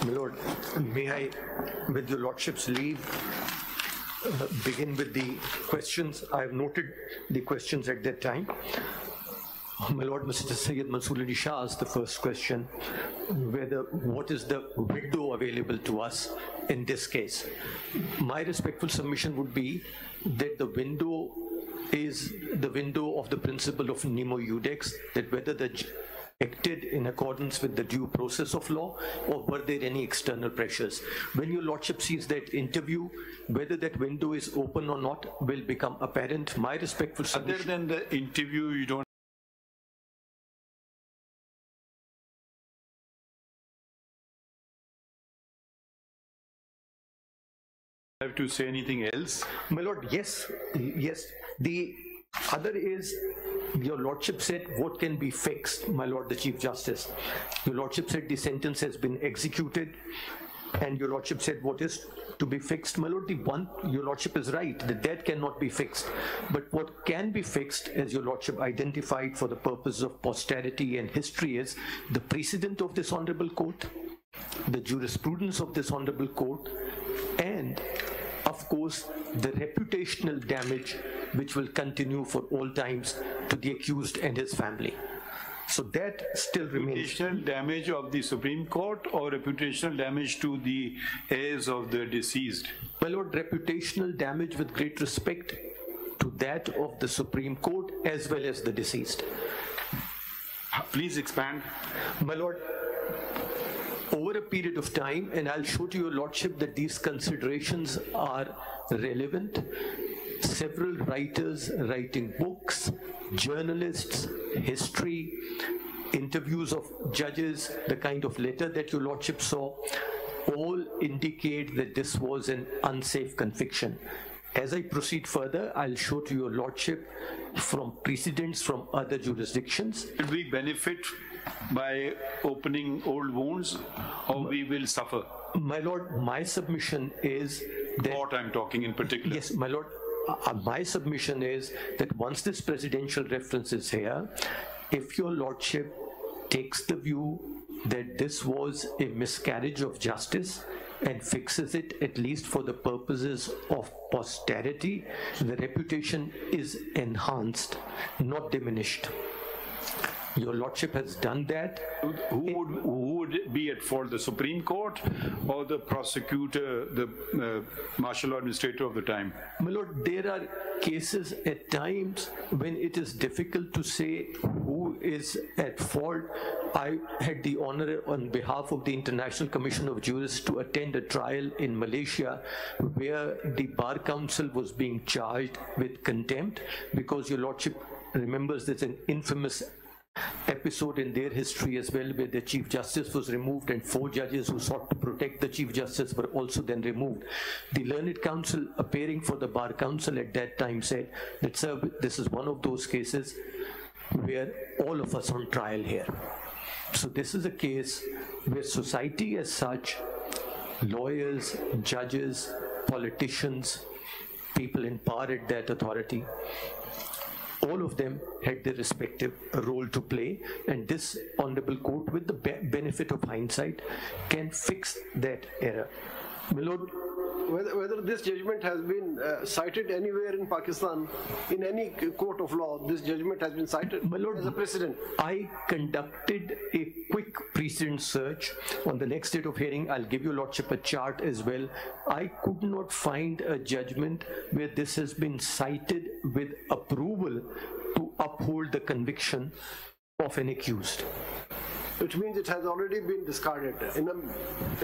My Lord, may I, with your Lordship's leave, begin with the questions. I have noted the questions at that time. My Lord, Mr. Sayyid Mansoor Ali Shah asked the first question, what is the window available to us in this case? My respectful submission would be that the window is the window of the principle of nemo iudex, that whether the acted in accordance with the due process of law, or were there any external pressures. When your Lordship sees that interview, whether that window is open or not will become apparent. My respectful submission. Other than the interview, you don't have to say anything else? My Lord, yes. The other is, your Lordship said what can be fixed, my Lord the Chief Justice. Your Lordship said the sentence has been executed, and your Lordship said what is to be fixed. My Lord, your Lordship is right, that cannot be fixed. But what can be fixed, as your Lordship identified for the purpose of posterity and history, is the precedent of this Honorable Court, the jurisprudence of this Honorable Court, and of course the reputational damage which will continue for all times to the accused and his family. So that still remains. Reputational damage of the Supreme Court or reputational damage to the heirs of the deceased? My Lord, reputational damage with great respect to that of the Supreme Court as well as the deceased. Please expand. My Lord, over a period of time, and I'll show to your Lordship that these considerations are relevant. Several writers writing books, journalists, history, interviews of judges, the kind of letter that your Lordship saw, all indicate that this was an unsafe conviction. As I proceed further, I'll show to your Lordship from precedents from other jurisdictions. Will we benefit by opening old wounds, or we will suffer? My Lord, my submission is that... Court I'm talking in particular. Yes, my Lord, my submission is that once this presidential reference is here, if your Lordship takes the view that this was a miscarriage of justice and fixes it at least for the purposes of posterity, the reputation is enhanced, not diminished. Your Lordship has done that. Who would be at fault, the Supreme Court or the prosecutor, the martial law administrator of the time? My Lord, there are cases at times when it is difficult to say who is at fault. I had the honor on behalf of the International Commission of Jurists to attend a trial in Malaysia where the Bar Council was being charged with contempt because your Lordship remembers there's an infamous episode in their history as well where the Chief Justice was removed and 4 judges who sought to protect the Chief Justice were also then removed. The Learned Counsel appearing for the Bar Council at that time said that, sir, this is one of those cases where all of us on trial here. So this is a case where society as such, lawyers, judges, politicians, people in power at that authority, all of them had their respective role to play, and this Honorable Court, with the benefit of hindsight, can fix that error. My Lord, whether this judgment has been cited anywhere in Pakistan, in any court of law, this judgment has been cited, my Lord, as a precedent. I conducted a quick precedent search. On the next date of hearing, I'll give your Lordship a chart as well. I could not find a judgment where this has been cited with approval to uphold the conviction of an accused. Which means it has already been discarded. In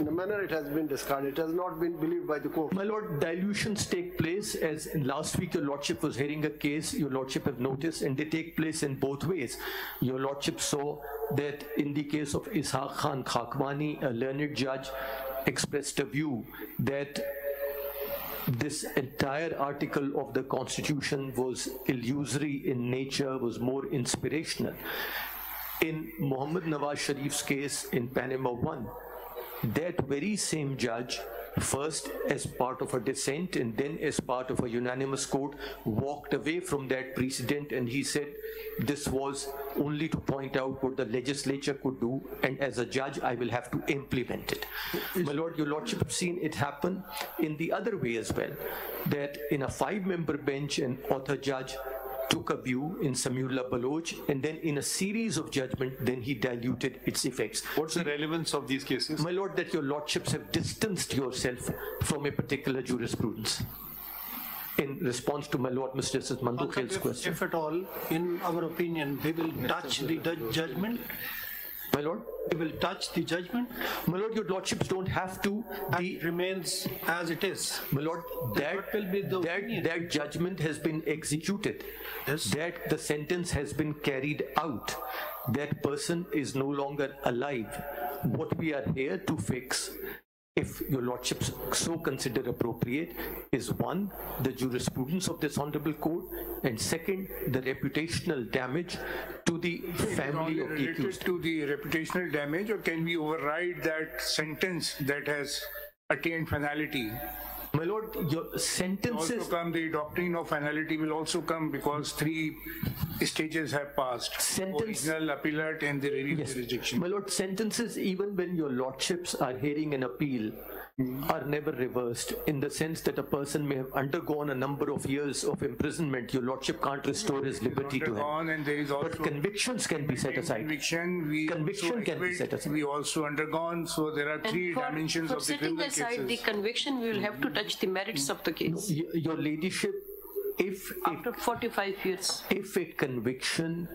a manner it has been discarded. It has not been believed by the court. My Lord, dilutions take place, as last week your Lordship was hearing a case, your Lordship have noticed, and they take place in both ways. Your Lordship saw that in the case of Ishaq Khan Khakwani, a learned judge expressed a view that this entire article of the Constitution was illusory in nature, was more inspirational. In Muhammad Nawaz Sharif's case in Panama 1, that very same judge first as part of a dissent and then as part of a unanimous court, walked away from that precedent, and he said this was only to point out what the legislature could do, and as a judge I will have to implement it. My Lord, your Lordship have seen it happen in the other way as well, that in a 5-member bench an author judge took a view in Samiullah Baloch, and then in a series of judgment, then he diluted its effects. What's the relevance of these cases? My Lord, that your Lordships have distanced yourself from a particular jurisprudence. In response to my Lord Mr. Justice Mandukhel's question. If at all, in our opinion, we will touch the judgment. My Lord? We will touch the judgment. My Lord, your Lordships don't have to. It remains as it is. My Lord, that judgment has been executed. Yes. That the sentence has been carried out. That person is no longer alive. What we are here to fix, if your Lordships so consider appropriate, is one, the jurisprudence of this honorable court, and second, the reputational damage to the family of the accused. Related to the reputational damage, or can we override that sentence that has attained finality? My Lord, your sentences... Also come, the doctrine of finality will also come because 3 stages have passed. Original, appellate, and the review jurisdiction. My Lord, sentences, even when your Lordships are hearing an appeal, are never reversed, in the sense that a person may have undergone a number of years of imprisonment. Your Lordship can't restore his liberty to him. And there is also but convictions can be set aside. Conviction can be set aside. We also undergone, so there are 3 dimensions of the criminal cases. For setting aside the conviction, we will have to touch the merits of the case. Your Ladyship, if after 45 years, if a conviction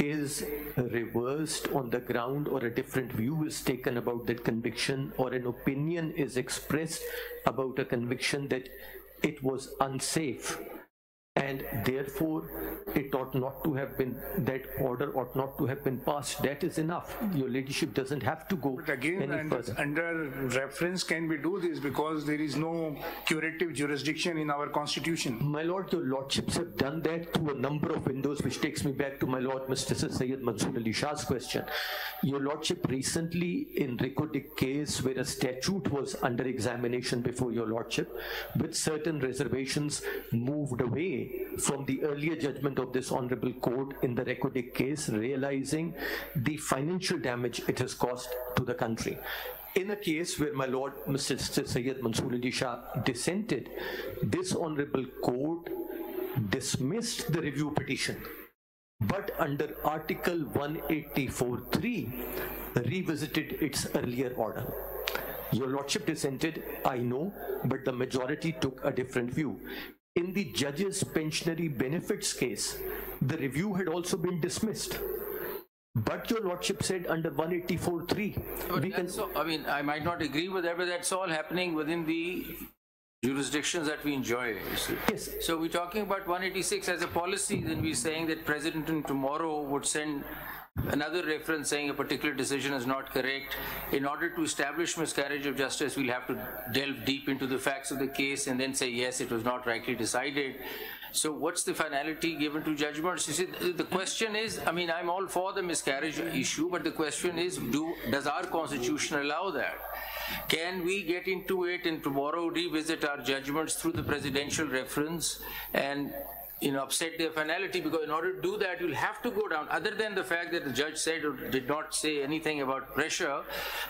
is reversed on the ground, or a different view is taken about that conviction, or an opinion is expressed about a conviction that it was unsafe, and therefore it ought not to have been, that order ought not to have been passed, that is enough. Your Ladyship doesn't have to go any further. Under reference can we do this, because there is no curative jurisdiction in our constitution. My Lord, your Lordships have done that through a number of windows, which takes me back to my Lord Mr. Sayyid Mansoor Ali Shah's question. Your Lordship recently, in Ricotic case, where a statute was under examination before your Lordship, with certain reservations, moved away from the earlier judgment of this honorable court in the Ricotic case, realizing the financial damage it has caused to the country. In a case where my Lord Mr. Sayyid Mansoor Ali Shah dissented, this honorable court dismissed the review petition, but under Article 184(3) revisited its earlier order. Your Lordship dissented, I know, but the majority took a different view. In the judge's pensionary benefits case, the review had also been dismissed. But your Lordship said under 184(3). I might not agree with that, but that's all happening within the jurisdictions that we enjoy. Yes. So we're talking about 186 as a policy, then we're saying that President tomorrow would send another reference saying a particular decision is not correct. In order to establish miscarriage of justice, we'll have to delve deep into the facts of the case and then say, yes, it was not rightly decided. So what's the finality given to judgments? You see, the question is, I'm all for the miscarriage issue, but the question is, does our constitution allow that? Can we get into it and tomorrow revisit our judgments through the presidential reference and upset their finality? Because in order to do that, you'll have to go down. Other than the fact that the judge said or did not say anything about pressure,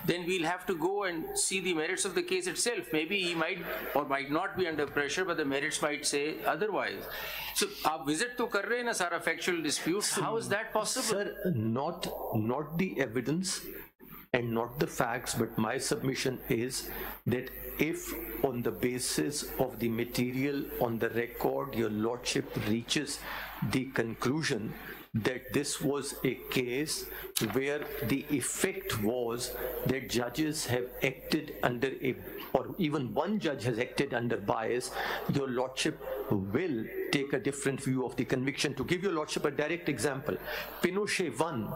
then we'll have to go and see the merits of the case itself. Maybe he might or might not be under pressure, but the merits might say otherwise. So, our visit to kar rahe na sara factual disputes. How is that possible? Sir, not the evidence and not the facts, but my submission is that if on the basis of the material on the record, your Lordship reaches the conclusion that this was a case where the effect was that judges have acted under or even one judge has acted under bias, your Lordship will take a different view of the conviction. To give your Lordship a direct example, Pinochet 1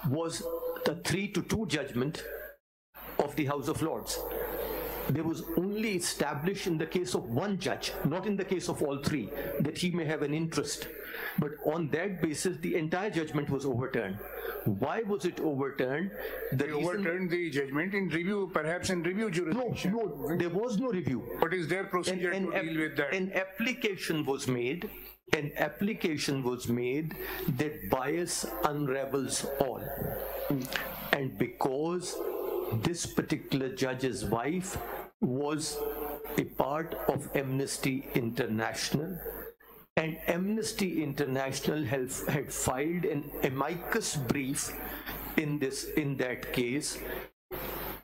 was the 3-2 judgment of the House of Lords. there was only established in the case of one judge, not in the case of all three, that he may have an interest. But on that basis, the entire judgment was overturned. Why was it overturned? They overturned the judgment in review, perhaps in review jurisdiction. No, there was no review. What is their procedure to deal with that? An application was made. An application was made that bias unravels all. And because this particular judge's wife was a part of Amnesty International, and Amnesty International had filed an amicus brief in that case,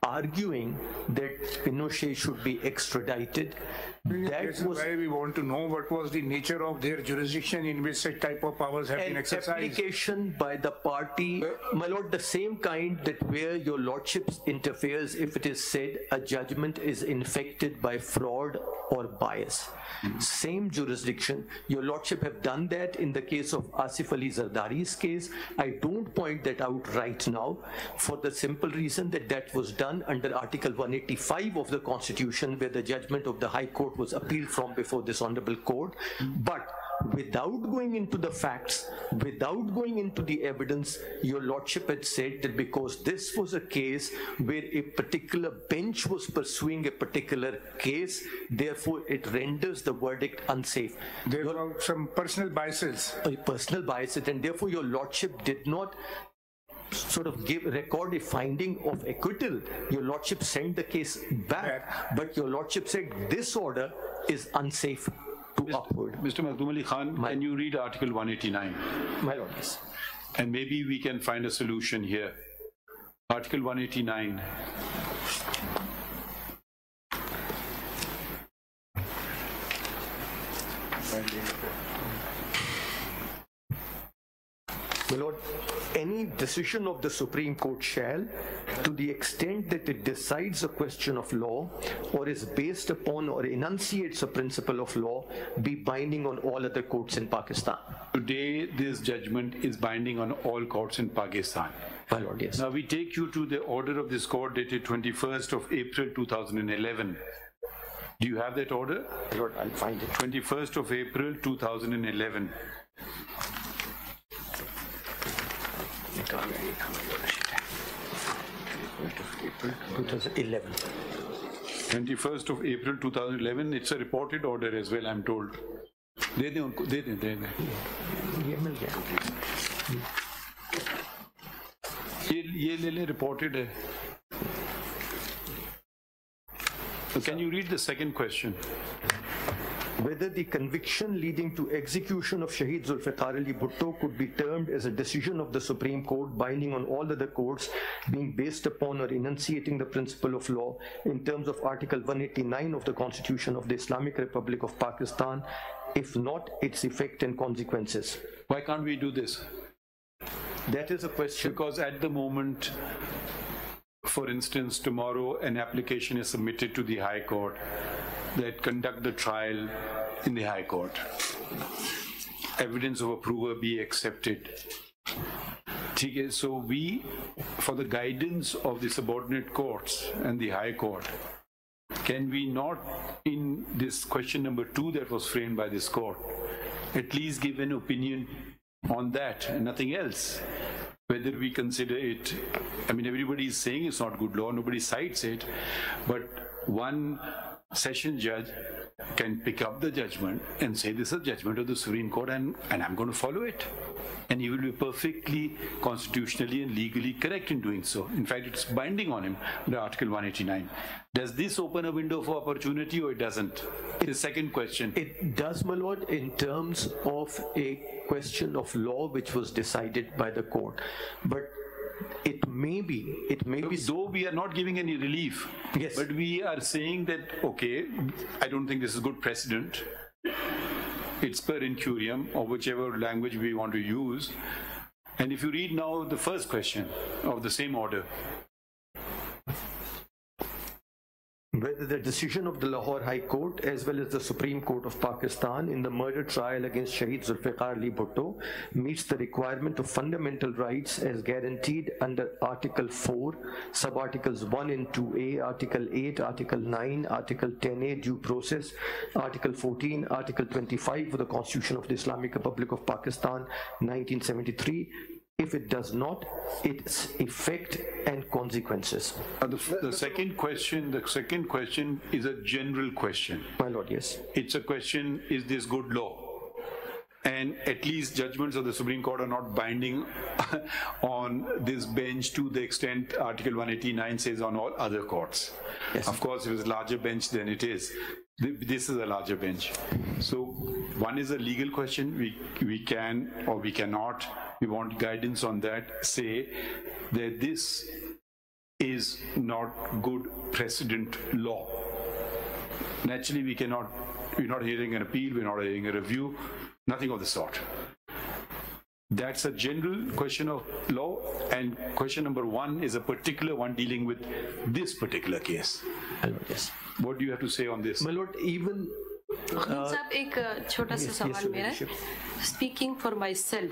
arguing that Pinochet should be extradited. That was why we want to know what was the nature of their jurisdiction in which such type of powers have been exercised. An application by the party, my lord, the same kind that where your lordship interferes if it is said a judgment is infected by fraud or bias. Same jurisdiction. Your lordship have done that in the case of Asif Ali Zardari's case. I don't point that out right now for the simple reason that that was done under Article 185 of the Constitution, where the judgment of the High Court was appealed from before this honorable court. But without going into the facts, without going into the evidence, your lordship had said that because this was a case where a particular bench was pursuing a particular case, therefore it renders the verdict unsafe. There were some personal biases. Personal biases, and therefore your lordship did not sort of record a finding of acquittal. Your lordship sent the case back, but your lordship said this order is unsafe to uphold. Mr. Makhdoom Ali Khan, can you read Article 189? My lord, yes. And maybe we can find a solution here. Article 189. My lord, any decision of the Supreme Court shall, to the extent that it decides a question of law or is based upon or enunciates a principle of law, be binding on all other courts in Pakistan. Today, this judgment is binding on all courts in Pakistan. My lord, yes. Now we take you to the order of this court dated 21st of April 2011. Do you have that order? My lord, I'll find it. 21st of April 2011. 2011. 21st of April 2011. It's a reported order as well, I'm told. दे दें उनको, दे दें. ये मिल गया. ये ले ले, reported है. So can you read the second question? Whether the conviction leading to execution of Shaheed Zulfiqar Ali Bhutto could be termed as a decision of the Supreme Court binding on all other courts, being based upon or enunciating the principle of law in terms of Article 189 of the Constitution of the Islamic Republic of Pakistan, if not, its effect and consequences. Why can't we do this? That is a question. Because at the moment, for instance, tomorrow an application is submitted to the High Court that conduct the trial in the High Court. Evidence of approval be accepted. So we, for the guidance of the subordinate courts and the High Court, can we not, in this question number 2 that was framed by this court, at least give an opinion on that and nothing else? Whether we consider it, I mean, everybody is saying it's not good law, nobody cites it, but one session judge can pick up the judgment and say this is a judgment of the Supreme Court and I'm going to follow it. And he will be perfectly constitutionally and legally correct in doing so. In fact, it's binding on him under Article 189. Does this open a window for opportunity or it doesn't? The second question. It does, my lord, in terms of a question of law which was decided by the court. But it may be. Though we are not giving any relief, yes, but we are saying that, okay, I don't think this is good precedent. It's per incurium, or whichever language we want to use. And if you read now the first question of the same order. whether the decision of the Lahore High Court as well as the Supreme Court of Pakistan in the murder trial against Shaheed Zulfiqar Bhutto meets the requirement of fundamental rights as guaranteed under Article 4, Sub-Articles 1 and 2A, Article 8, Article 9, Article 10A, Due Process, Article 14, Article 25 of the Constitution of the Islamic Republic of Pakistan, 1973. If it does not, its effect and consequences. The second question is a general question. My lord, yes. It's a question, is this good law? And at least judgments of the Supreme Court are not binding on this bench to the extent Article 189 says on all other courts. Yes. Of course, if it's a larger bench, then it is. This is a larger bench. So one is a legal question. We can or we cannot, we want guidance on that, say that this is not good precedent law. Naturally, we're not hearing an appeal, we're not hearing a review, nothing of the sort. That's a general question of law, and question number one is a particular one dealing with this particular case. Yes. What do you have to say on this? My lord, even साहब एक छोटा सा सवाल मेरा है. Speaking for myself,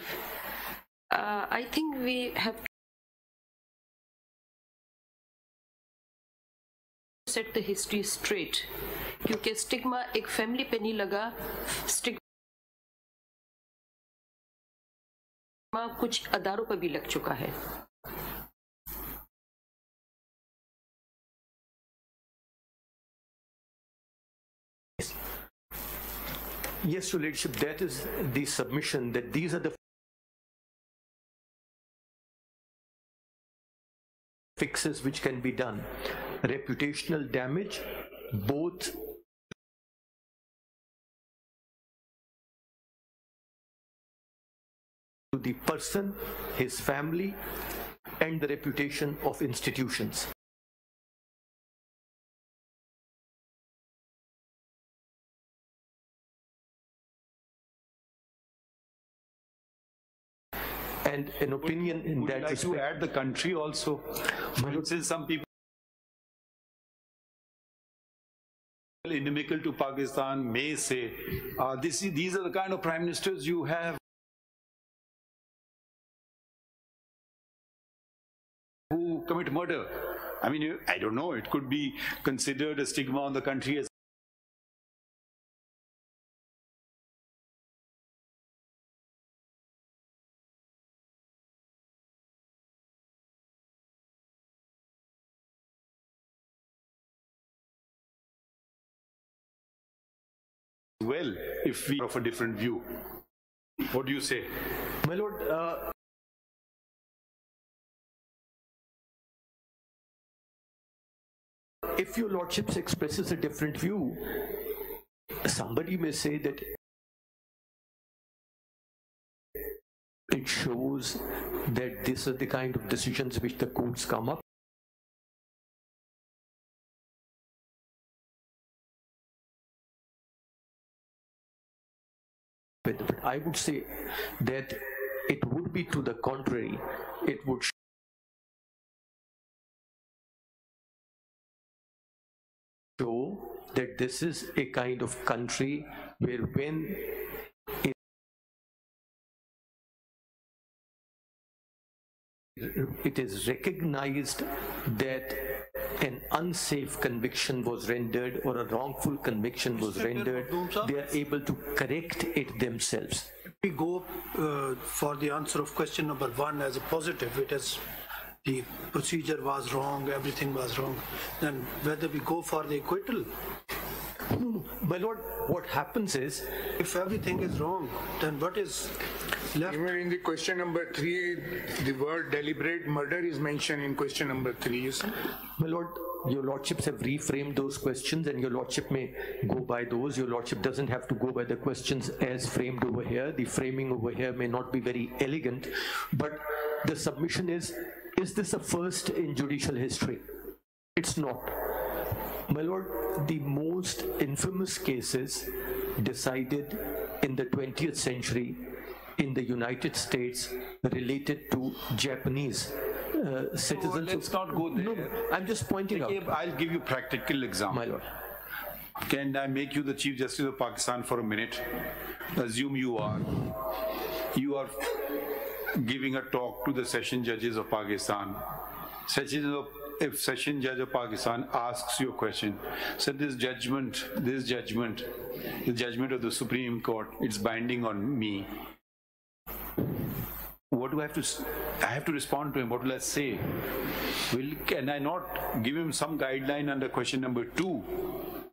I think we have to set the history straight. क्योंकि stigma एक family पे नहीं लगा, स्टिग्मा कुछ अदारों पर भी लग चुका है. Yes, Your Lordship, that is the submission, that these are the fixes which can be done. Reputational damage, both to the person, his family, and the reputation of institutions. And an opinion in would that you like respect. to add the country also? For instance, some people inimical to Pakistan may say, these are the kind of prime ministers you have who commit murder. I mean, I don't know, it could be considered a stigma on the country as well, if we have a different view. What do you say? My lord, if your lordships expresses a different view, somebody may say that it shows that this is the kind of decisions which the courts come up. But I would say that it would be to the contrary. It would show that this is a kind of country where when it is recognized that an unsafe conviction was rendered or a wrongful conviction was rendered, they are able to correct it themselves. We go for the answer of question number one as a positive. It is the procedure was wrong, everything was wrong. Then whether we go for the acquittal. No, my lord, what happens is, if everything is wrong, then what is left? Even in the question number 3, the word deliberate murder is mentioned in question number 3, you see? my lord, your lordships have reframed those questions and your lordship may go by those. Your lordship doesn't have to go by the questions as framed over here. The framing over here may not be very elegant, but the submission is this a first in judicial history? It's not. My lord, the most infamous cases decided in the 20th century in the United States related to Japanese citizens. Let's not go there. No, I'm just pointing out. I'll give you a practical example. My lord. Can I make you the Chief Justice of Pakistan for a minute? Assume you are giving a talk to the session judges of Pakistan. If session judge of Pakistan asks you a question, so the judgment of the Supreme Court, it's binding on me. What do I have to? I have to respond to him. What will I say? Can I not give him some guideline under question number 2?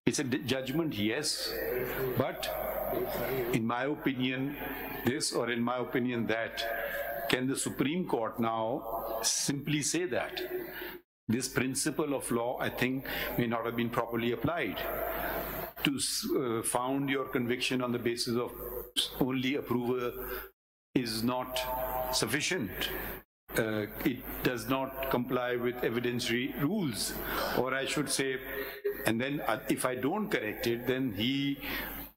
It's a judgment, yes, but in my opinion this, or in my opinion that. Can the Supreme Court now simply say that? This principle of law, I think, may not have been properly applied. To found your conviction on the basis of only approval is not sufficient. It does not comply with evidentiary rules, or I should say, and then if I don't correct it, then he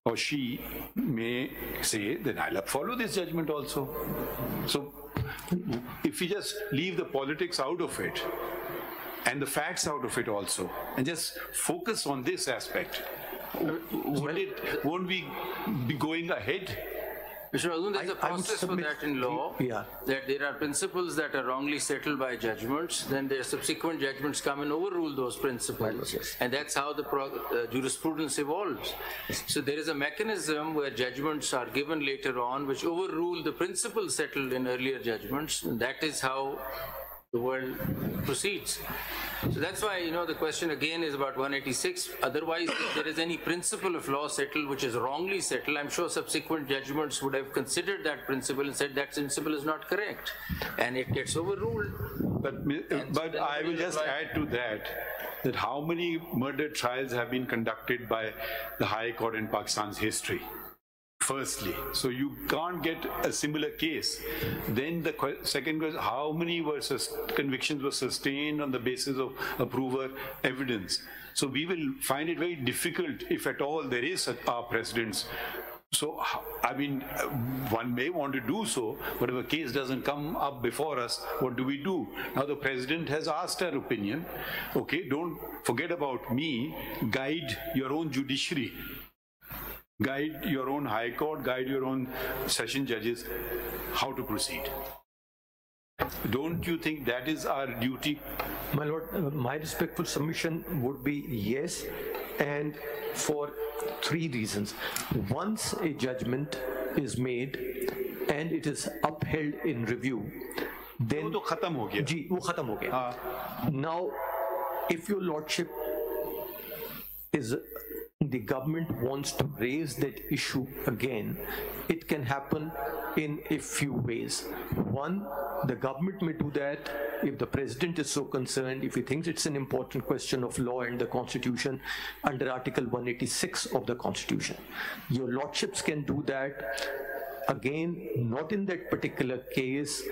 or she may say, then I'll follow this judgment also. So if we just leave the politics out of it and the facts out of it also, and just focus on this aspect, won't we be going ahead? Mr. Azun, there's a process for that in law, that there are principles that are wrongly settled by judgments, then their subsequent judgments come and overrule those principles. And that's how the jurisprudence evolves. So there is a mechanism where judgments are given later on which overrule the principles settled in earlier judgments, and that is how the world proceeds. So that's why, the question again is about 186. Otherwise, if there is any principle of law settled which is wrongly settled, I'm sure subsequent judgments would have considered that principle and said that principle is not correct, and it gets overruled. But I will just add to that how many murder trials have been conducted by the High Court in Pakistan's history? Firstly, so you can't get a similar case. Then the second question, how many convictions were sustained on the basis of approval evidence? So we will find it very difficult, if at all there is our precedents. So, I mean, one may want to do so, but if a case doesn't come up before us, what do we do? Now the president has asked our opinion. Okay, don't forget about me, guide your own judiciary. Guide your own High Court, guide your own session judges how to proceed. Don't you think that is our duty? My lord, my respectful submission would be yes, and for 3 reasons. Once a judgment is made and it is upheld in review, then wo khatam ho gaya. Ji, wo khatam ho gaya. Now, if your lordship the government wants to raise that issue again, it can happen in a few ways. One, the government may do that if the president is so concerned, if he thinks it's an important question of law and the constitution under Article 186 of the constitution. Your lordships can do that. Again, not in that particular case,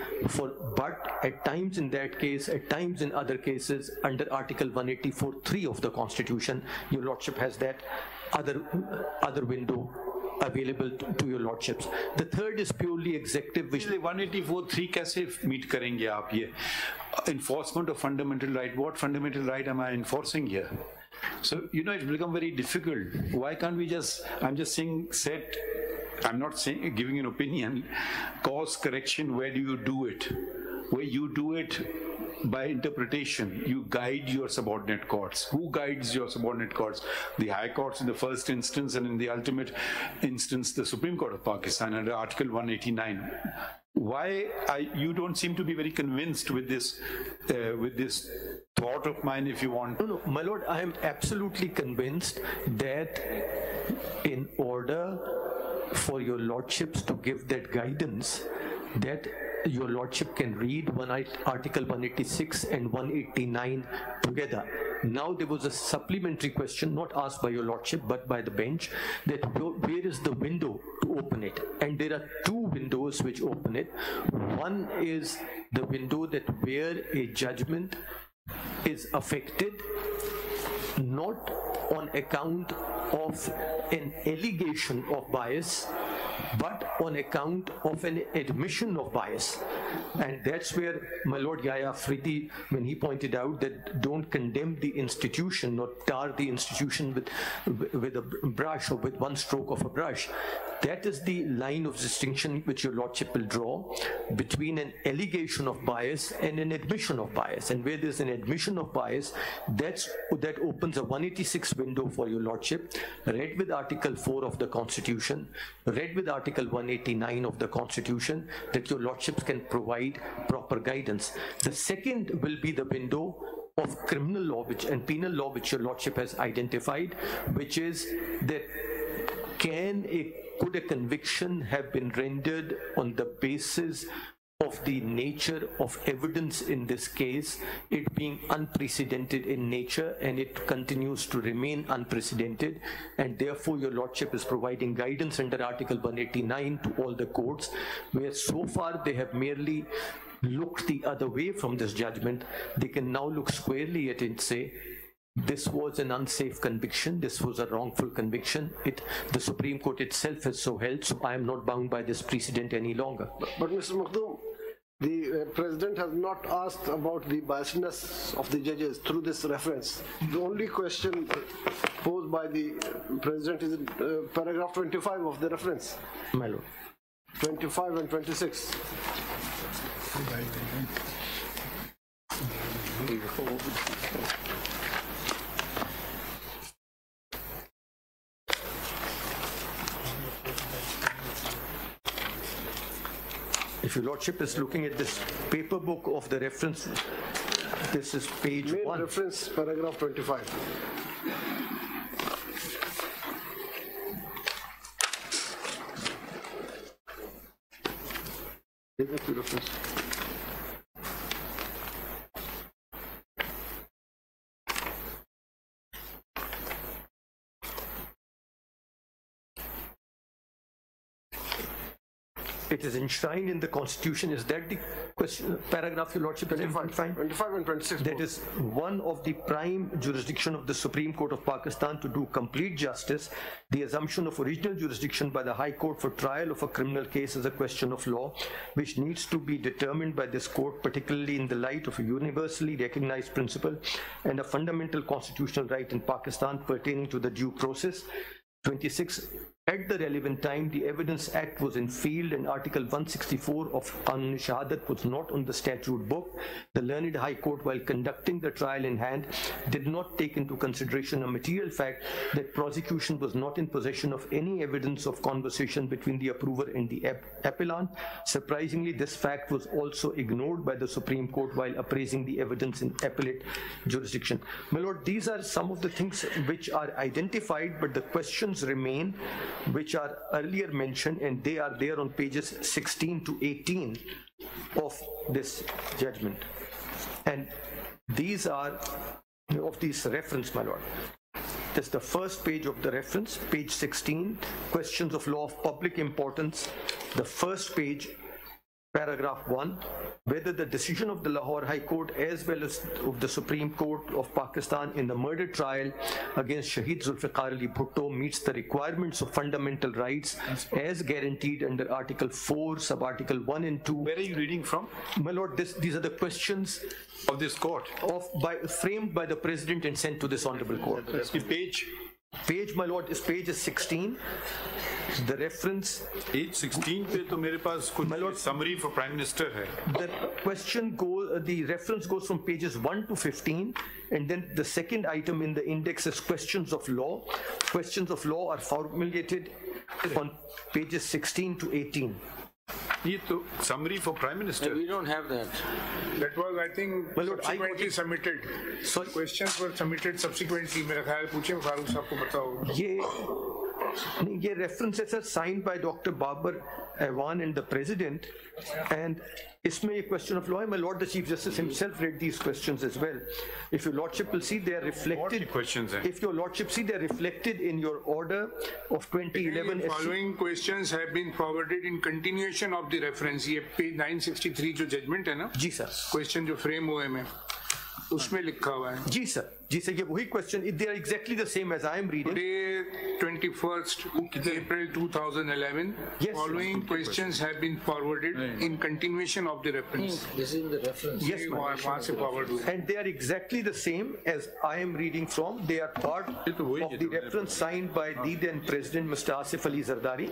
but at times in that case, at times in other cases, under Article 184(3) of the Constitution, your lordship has that other window available to your lordships. The third is purely executive, which 184(3) कैसे meet करेंगे आप ये? Enforcement of fundamental right. What fundamental right am I enforcing here? So, it's become very difficult. Why can't we I'm just saying, I'm not saying, giving an opinion, cause correction, where do you do it? Where you do it by interpretation, you guide your subordinate courts. Who guides your subordinate courts? The High Courts in the first instance, and in the ultimate instance, the Supreme Court of Pakistan under Article 189. Why you don't seem to be very convinced with this thought of mine, if you want? No, my lord, I am absolutely convinced that in order for your lordships to give that guidance, that your lordship can read Article 186 and 189 together. Now there was a supplementary question not asked by your lordship but by the bench, that where is the window to open it? And there are 2 windows which open it. One is the window that where a judgment is affected not on account of an allegation of bias, but on account of an admission of bias. And that's where my Lord Yahya Afridi, when he pointed out that don't condemn the institution or tar the institution with a brush or with one stroke of a brush, that is the line of distinction which your Lordship will draw between an allegation of bias and an admission of bias. And where there's an admission of bias, that opens a 186 window for your Lordship, read with Article 4 of the Constitution, read with Article 189 of the Constitution, that your Lordships can provide proper guidance. The second will be the window of criminal law and penal law which your Lordship has identified, which is that could a conviction have been rendered on the basis of the nature of evidence in this case, it being unprecedented in nature, and it continues to remain unprecedented, and therefore your Lordship is providing guidance under Article 189 to all the courts, where so far they have merely looked the other way from this judgment. They can now look squarely at it and say, this was an unsafe conviction, this was a wrongful conviction. The Supreme Court itself has so held, so I am not bound by this precedent any longer. But Mr. Makhdoom, the President has not asked about the biasness of the judges through this reference. The only question posed by the President is in paragraph 25 of the reference. My Lord. 25 and 26. If your Lordship is looking at this paper book of the reference, this is page Main 1. Reference, paragraph 25. Is that the reference? It is enshrined in the Constitution. Is that the question, paragraph your Lordship has 25 and 26. That is one of the prime jurisdiction of the Supreme Court of Pakistan to do complete justice. The assumption of original jurisdiction by the High Court for trial of a criminal case is a question of law, which needs to be determined by this court, particularly in the light of a universally recognized principle and a fundamental constitutional right in Pakistan pertaining to the due process. 26. At the relevant time, the Evidence Act was in field and Article 164 of Qanun Shahadat was not on the statute book. The learned High Court, while conducting the trial in hand, did not take into consideration a material fact that prosecution was not in possession of any evidence of conversation between the approver and the appellant. Surprisingly, this fact was also ignored by the Supreme Court while appraising the evidence in appellate jurisdiction. My Lord, these are some of the things which are identified, but the questions remain, which are earlier mentioned, and they are there on pages 16 to 18 of this judgment. And these are of this reference, my Lord. This is the first page of the reference, page 16, questions of law of public importance. The first page, paragraph 1, whether the decision of the Lahore High Court as well as of the Supreme Court of Pakistan in the murder trial against Shaheed Zulfiqar Ali Bhutto meets the requirements of fundamental rights as guaranteed under Article 4, Sub-Article 1 and 2. Where are you reading from? My Lord, these are the questions of this court, framed by the President and sent to this Honorable Court. That's the page. Page, my Lord, page is 16. The reference. Page 16 पे तो मेरे पास कुछ summary for Prime Minister है. The reference goes from pages 1 to 15, and then the second item in the index is questions of law. Questions of law are formulated on pages 16 to 18. ये तो summary for Prime Minister. We don't have that. That was, I think, subsequently submitted. Sorry? Questions were submitted subsequently. मेरा ख्याल पूछे फारूक साहब को बताओ. ये references are signed by Dr. Babar Awan and the President, and इसमें ये question of law है. My Lord the Chief Justice himself read these questions as well. If your Lordship will see, they are reflected. If your Lordship see, they are reflected in your order of 2011. The following questions have been forwarded in continuation of the reference. ये page 963 जो judgment है ना? जी sir. Question जो frame हुए में. उसमें लिखा हुआ है. जी सर, ये वही question, they are exactly the same as I am reading. Today, 21st April 2011, following questions have been forwarded in continuation of the reference. This is the reference. Yes, वहाँ से forward हुए. and they are exactly the same as I am reading from. They are part of the reference signed by the then President Mr. Asif Ali Zardari.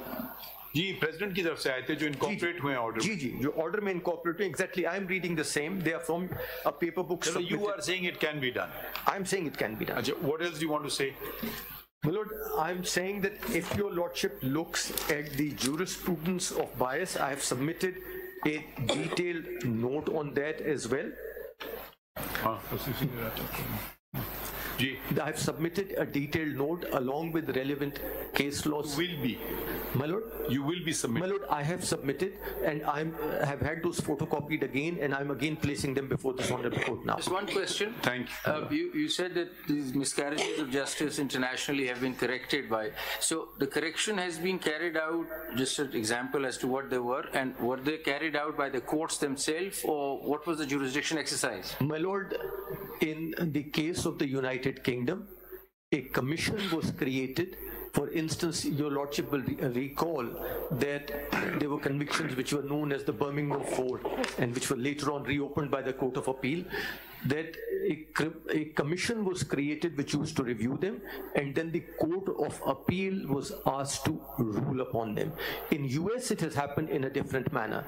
Ji president की तरफ से आए थे जो incorporate हुए ऑर्डर. जी जो order में incorporate हुए, exactly I am reading the same. They are from a paper book. You are saying it can be done. I am saying it can be done. अच्छा, what else do you want to say? My Lord, I am saying that if your Lordship looks at the jurisprudence of bias, I have submitted a detailed note on that as well. I have submitted a detailed note along with relevant case laws. Will be. My Lord? You will be submitted. My Lord, I have submitted and I have had those photocopied again and I am again placing them before this honorable court now. Just one question. Thank you. You said that these miscarriages of justice internationally have been corrected by. So the correction has been carried out, just an example as to what they were, and were they carried out by the courts themselves or what was the jurisdiction exercise? My Lord, in the case of the United Kingdom, a commission was created. For instance, your Lordship will recall that there were convictions which were known as the Birmingham Four and which were later on reopened by the Court of Appeal, that a commission was created which used to review them, and then the Court of Appeal was asked to rule upon them. In US it has happened in a different manner.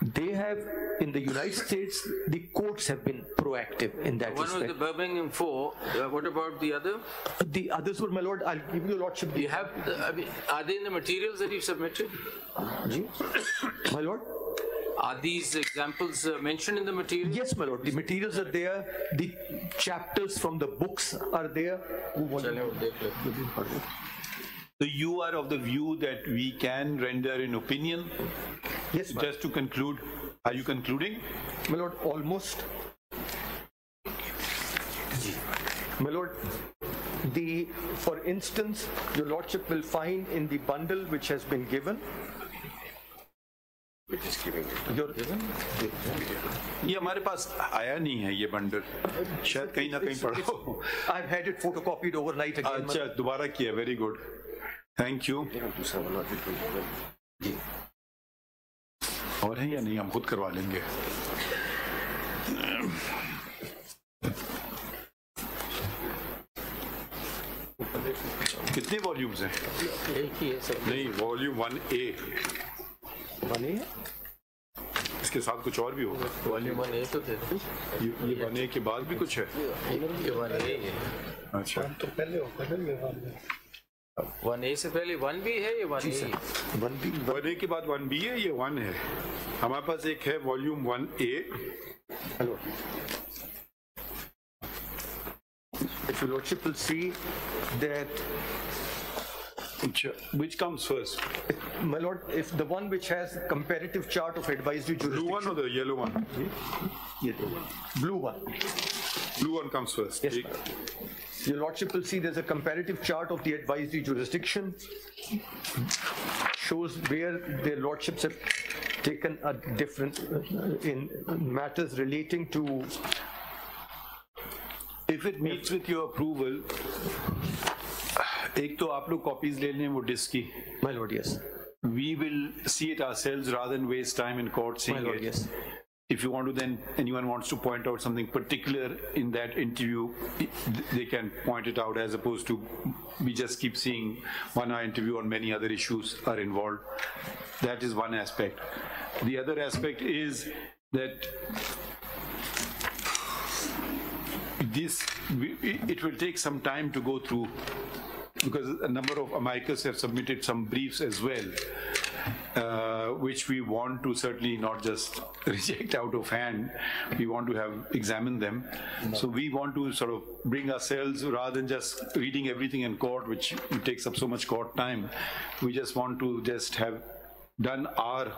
They have, in the United States, the courts have been proactive in that respect. One was the Birmingham Four. What about the other? The others were, my Lord, I'll give you, Lordship. You have, are they in the materials that you've submitted? My Lord? Are these examples mentioned in the materials? Yes, my Lord. The materials are there. The chapters from the books are there. So you are of the view that we can render an opinion? Yes, ma'am. Just to conclude, are you concluding? My Lord, almost. My Lord, for instance, your Lordship will find in the bundle which has been given. ये हमारे पास आया नहीं है ये bundle, शायद कहीं ना कहीं पढ़ा हो. I've had it photocopied overnight again. अच्छा, दोबारा किया. Very good, thank you. और है या नहीं, हम खुद करवा लेंगे. कितने वॉल्यूम्स हैं? एक ही है सर. नहीं, वॉल्यूम 1A. 1A? इसके साथ कुछ और भी होगा. वॉल्यूम 1A तो दे दो. ये 1A के बाद भी कुछ है? ये 1A है. अच्छा, तो पहले 1A से पहले 1B है, ये 1A है. 1A के बाद 1B है, ये 1 है. हमारे पास एक है volume 1A. Hello. If your Lordship will see that. Which comes first? My Lord, if the one which has comparative chart of advisory jurisdiction. Blue one or the yellow one? Blue one. Blue one comes first. Yes, your Lordship will see there's a comparative chart of the advisory jurisdiction. Shows where their Lordships have taken a different in matters relating to. If it meets with your approval, एक तो आप लोग copies ले लें वो disc की. My Lord, yes. We will see it ourselves rather than waste time in court seeing My Lord, it. yes. If you want to, then anyone wants to point out something particular in that interview, they can point it out, as opposed to we just keep seeing 1 hour interview on many other issues are involved. That is one aspect. The other aspect is that it will take some time to go through, because a number of amicus have submitted some briefs as well, which we want to certainly not just reject out of hand. We want to have examined them. So we want to sort of bring ourselves, rather than just reading everything in court, which takes up so much court time. We just want to just have done our,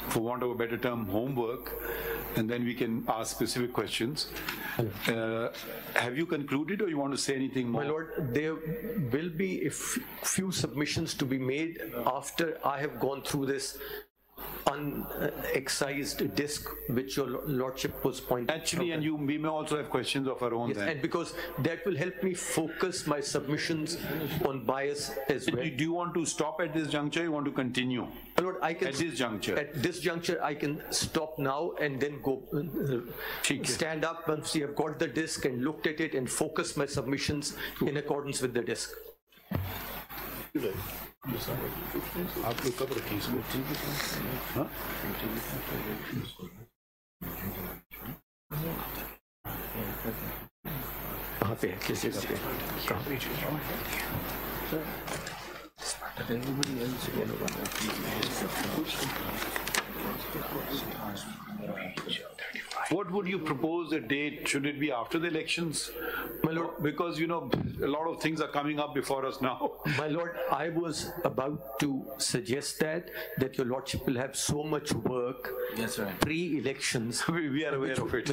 for want of a better term, homework, and then we can ask specific questions. Have you concluded, or you want to say anything more? My Lord, there will be a few submissions to be made after I have gone through this unexcised disc which your lordship was pointing out. Actually, and we may also have questions of our own. Yes, and because that will help me focus my submissions on bias as well. Do you want to stop at this juncture? You want to continue? My Lord, I can, at this juncture? At this juncture, I can stop now and then go stand up once you have got the disc and looked at it and focus my submissions in accordance with the disc. What would you propose a date? Should it be after the elections? My Lord, because, you know, a lot of things are coming up before us now. My Lord, I was about to suggest that your Lordship will have so much work pre-elections. We are aware of it.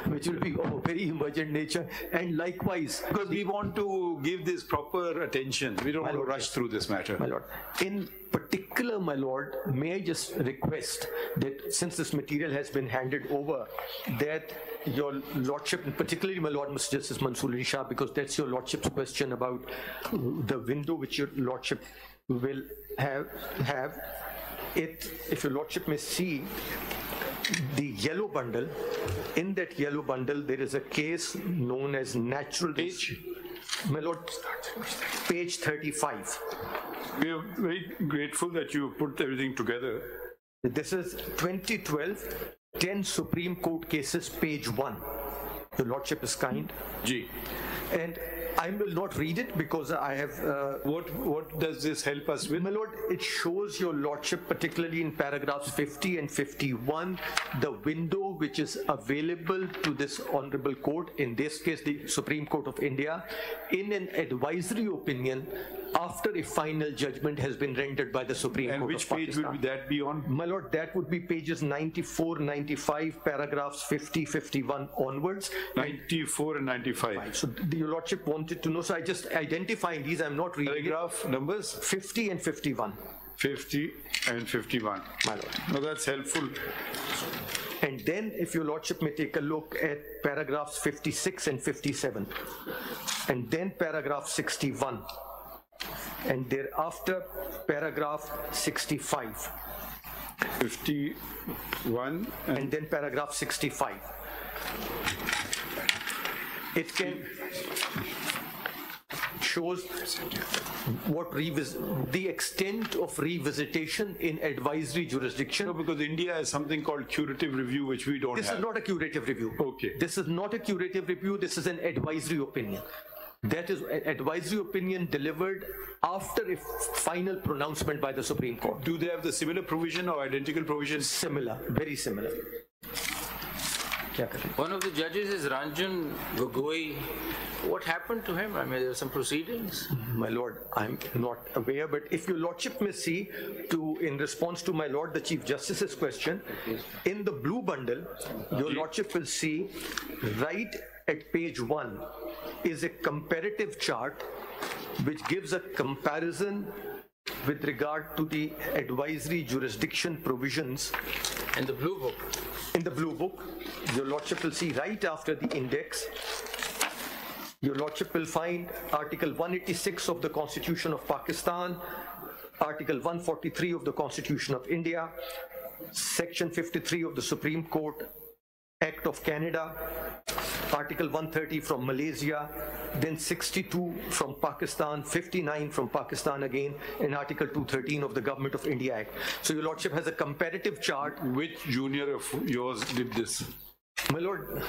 Which will be of a very emergent nature. And likewise, because we want to give this proper attention. We don't want to rush through this matter. My Lord, in particular, my Lord, may I just request that since this material has been handed over, that your Lordship, and particularly my Lord Mr. Justice Mansoor Shah, because that's your Lordship's question about the window which your Lordship will have it, if your Lordship may see the yellow bundle. In that yellow bundle there is a case known as natural page. My Lord, page 35. We are very grateful that you put everything together. This is 2012 10 Supreme Court cases, page 1. Your Lordship is kind. Ji. And I will not read it because I have... What does this help us with? My Lord, it shows your Lordship, particularly in paragraphs 50 and 51, the window which is available to this Honorable Court, in this case the Supreme Court of India, in an advisory opinion after a final judgment has been rendered by the Supreme Court of Pakistan. And which page would that be on? My Lord, that would be pages 94, 95, paragraphs 50, 51 onwards. 94 and 95. So your Lordship wanted to know, so I just identifying these, I'm not reading paragraph numbers? 50 and 51. 50 and 51. My Lord. No, that's helpful. And then if your Lordship may take a look at paragraphs 56 and 57. And then paragraph 61. And thereafter paragraph 65. 51 and then paragraph 65. It can shows what the extent of revisitation in advisory jurisdiction. No, because India has something called curative review, which we don't have. This is not a curative review. Okay. This is not a curative review. This is an advisory opinion. That is an advisory opinion delivered after a final pronouncement by the Supreme Court. Do they have the similar provision or identical provision? Similar, very similar. One of the judges is Ranjan Gogoi. What happened to him? I mean, there are some proceedings. My Lord, I'm not aware, but if your Lordship may see, in response to my Lord the Chief Justice's question, in the blue bundle, your Lordship will see right at page 1 is a comparative chart which gives a comparison with regard to the advisory jurisdiction provisions. In the blue book. In the blue book, your Lordship will see right after the index, your Lordship will find Article 186 of the Constitution of Pakistan, Article 143 of the Constitution of India, Section 53 of the Supreme Court Act of Canada, Article 130 from Malaysia, then 62 from Pakistan, 59 from Pakistan again, and Article 213 of the Government of India Act. So your Lordship has a comparative chart. Which junior of yours did this? My Lord,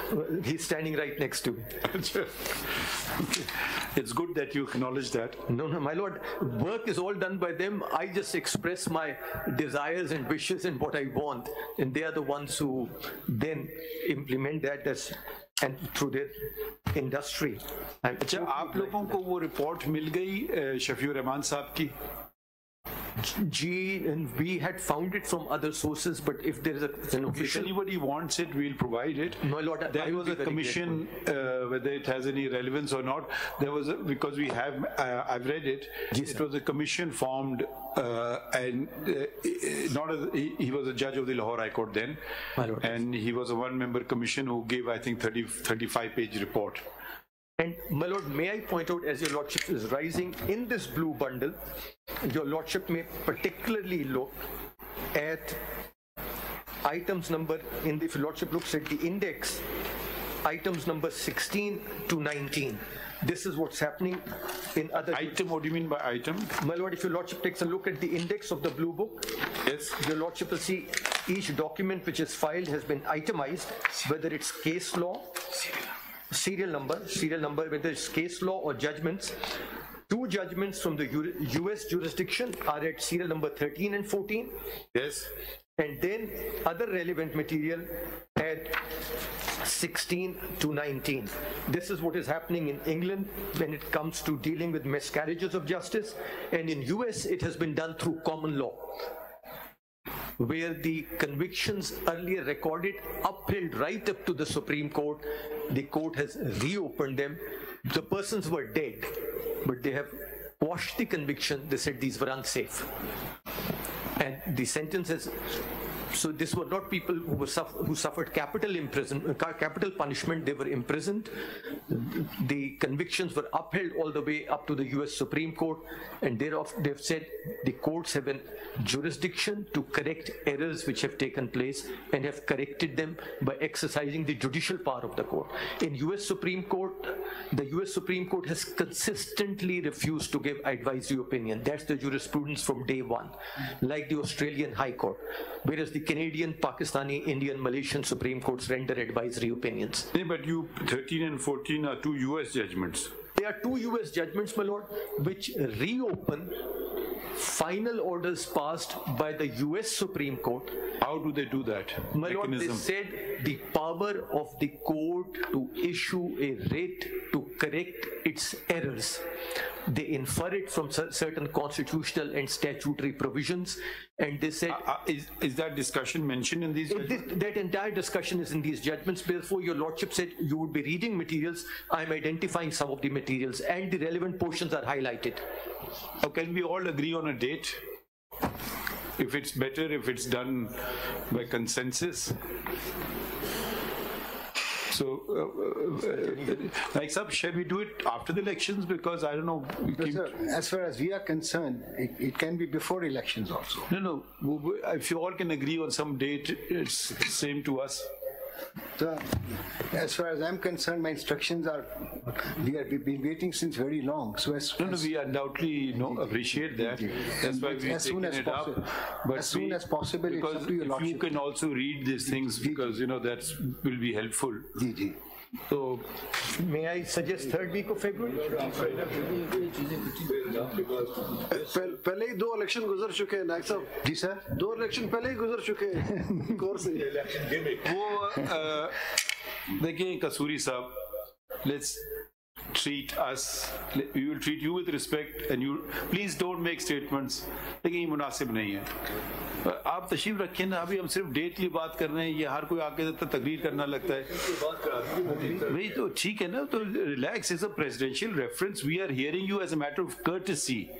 he's standing right next to me. It's good that you acknowledge that. No, my Lord, work is all done by them. I just express my desires and wishes and what I want, and they are the ones who then implement that and through their industry. अच्छा, आप लोगों को वो report मिल गई शफीउर रहमान साहब की? and we had found it from other sources, but if there is an official... If anybody wants it, we'll provide it. No, Lord, there was a commission, whether it has any relevance or not, there was because we have, I've read it, it was a commission formed and not as, he was a judge of the Lahore High Court then, and he was a one-member commission who gave, I think, 35-page report. And my lord, may I point out, as your lordship is rising in this blue bundle, your lordship may particularly look at items number, if your lordship looks at the index, items number 16 to 19. This is what's happening in other... Item, what do you mean by item? My lord, if your lordship takes a look at the index of the blue book, yes, your lordship will see each document which is filed has been itemized, whether it's case law, serial number, whether it's case law or judgments. 2 judgments from the US jurisdiction are at serial number 13 and 14. Yes. And then other relevant material at 16 to 19. This is what is happening in England when it comes to dealing with miscarriages of justice. And in US, it has been done through common law, where the convictions earlier recorded upheld right up to the Supreme Court. The court has reopened them. The persons were dead, but they have quashed the conviction. They said these were unsafe. And the sentences, so this were not people who suffered capital punishment. They were imprisoned. The convictions were upheld all the way up to the US Supreme Court, and thereof they've said the courts have a jurisdiction to correct errors which have taken place and have corrected them by exercising the judicial power of the court. In US Supreme Court, the US Supreme Court has consistently refused to give advisory opinion. That's the jurisprudence from day one, like the Australian High Court, whereas the Canadian, Pakistani, Indian, Malaysian Supreme Courts render advisory opinions. Yeah, but 13 and 14 are 2 US judgments. They are 2 US judgments, my lord, which reopen final orders passed by the US Supreme Court. How do they do that? My lord, they said the power of the court to issue a writ to correct its errors. They infer it from certain constitutional and statutory provisions, and they said... is that discussion mentioned in these judgments? That entire discussion is in these judgments. Therefore, your lordship said you would be reading materials. I'm identifying some of the materials, and the relevant portions are highlighted. Now, can we all agree on a date? If it's better, if it's done by consensus? So, like, shall we do it after the elections? Because I don't know. Sir, as far as we are concerned, it can be before elections also. No. If you all can agree on some date, it's the same to us. So, as far as I'm concerned, my instructions are, we've been waiting since very long. So we undoubtedly appreciate that. That's why we've taken it up. But as soon as possible, because it's up to your lordship. You can also read these things, because that will be helpful. So, may I suggest 3rd week of February? पहले ही 2 election गुजर चुके हैं नायक साहब जी sir 2 election पहले ही गुजर चुके हैं course से वो देखिए कसूरी साहब, let's treat us, we will treat you with respect, and you please don't make statements. लेकिन ये मुनासिब नहीं है. आप तशरीफ रखें ना, अभी हम सिर्फ डेट की बात कर रहे हैं, ये हर कोई आके तकरीर करना लगता है. वही तो ठीक है ना, तो relax. Is a presidential reference. We are hearing you as a matter of courtesy.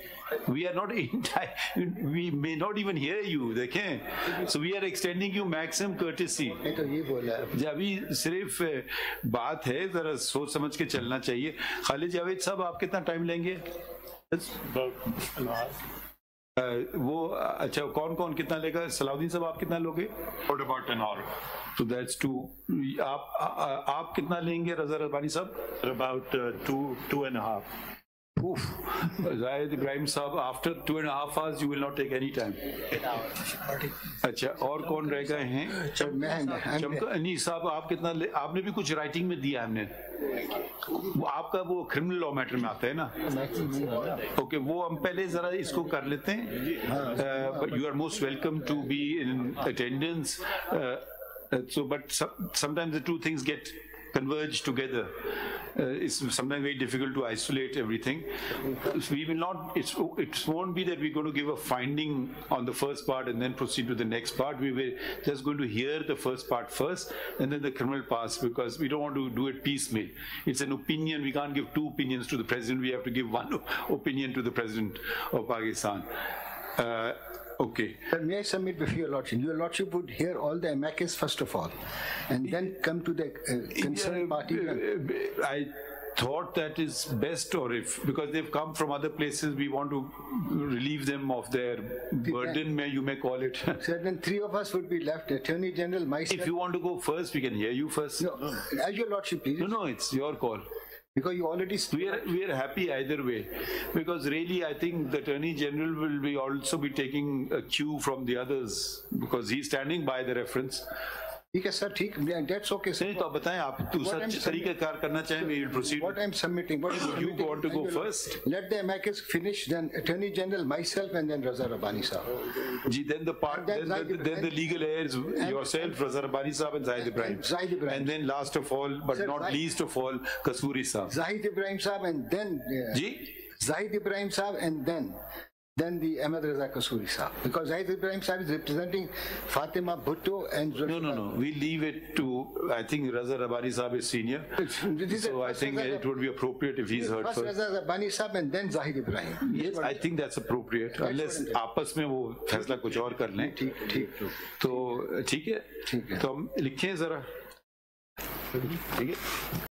We are not we may not even hear you. देखें, so we are extending you maximum courtesy. तो ये बोला जब अभी सिर्फ बात है, जरा सोच समझ के चलना चाहिए. खालिद जावेद साहब, आप कितना टाइम लेंगे? वो अच्छा, कौन कितना लेगा? सलाउद्दीन साहब, आप कितना लोगे? For about an hour. So that's 2. आप कितना लेंगे? रजा रब्बानी साहब? About 2.5. Zahid Ibrahim साहब, after 2.5 hours you will not take any time. अच्छा, और कौन रह गए हैं? नहीं साहब, आप कितना आपने भी कुछ राइटिंग में दिया हमने. आपका वो क्रिमिनल लॉ मैटर में आता है ना? ओके, वो हम पहले जरा इसको कर लेते हैं. But you are most welcome to be in attendance. So, but sometimes the 2 things get converge together. It's sometimes very difficult to isolate everything. We will not, it won't be that we're going to give a finding on the first part and then proceed to the next part. We were just going to hear the first part first and then the criminal parts, because we don't want to do it piecemeal. It's an opinion. We can't give two opinions to the president. We have to give one opinion to the president of Pakistan. Okay. May I submit before your lordship? Your lordship would hear all the amicus first of all, and then come to the concerned party. I thought that is best, or if, because they've come from other places, we want to relieve them of their burden, you may call it. Sir, then three of us would be left, Attorney General, myself. If you want to go first, we can hear you first. No, as your lordship, please. No, it's your call. Because you already... We are happy either way, because really I think the Attorney General will also be taking a cue from the others, because he's standing by the reference. ठीक है sir, ठीक, that's okay sir. नहीं तो आप बताएं, आप दूसरा तरीके कार करना चाहें, we will proceed. What I'm submitting, you want to go first? Let the amicus finish, then Attorney General, myself, and then Raza Rabbani sahab. Then the part, then the legal heirs, yourself, Raza Rabbani sahab, and Zahid Ibrahim. And then last of all, but sir, not least of all, Kasuri sahab. Zahid Ibrahim sahab, and then Zahid Ibrahim sahab, and then the Ahmed Raza Kasuri sahab. Because Zahid Ibrahim sahab is representing Fatima Bhutto and Zulfiqar. No. We leave it to, I think Raza Rabbani sahab is senior. So I think it would be appropriate if he's heard first. Raza Rabbani sahab and then Zahid Ibrahim. Yes, I think that's appropriate. Unless आपस में वो फैसला कुछ और कर लें. ठीक. तो ठीक है. तो हम लिखें जरा. ठीक है.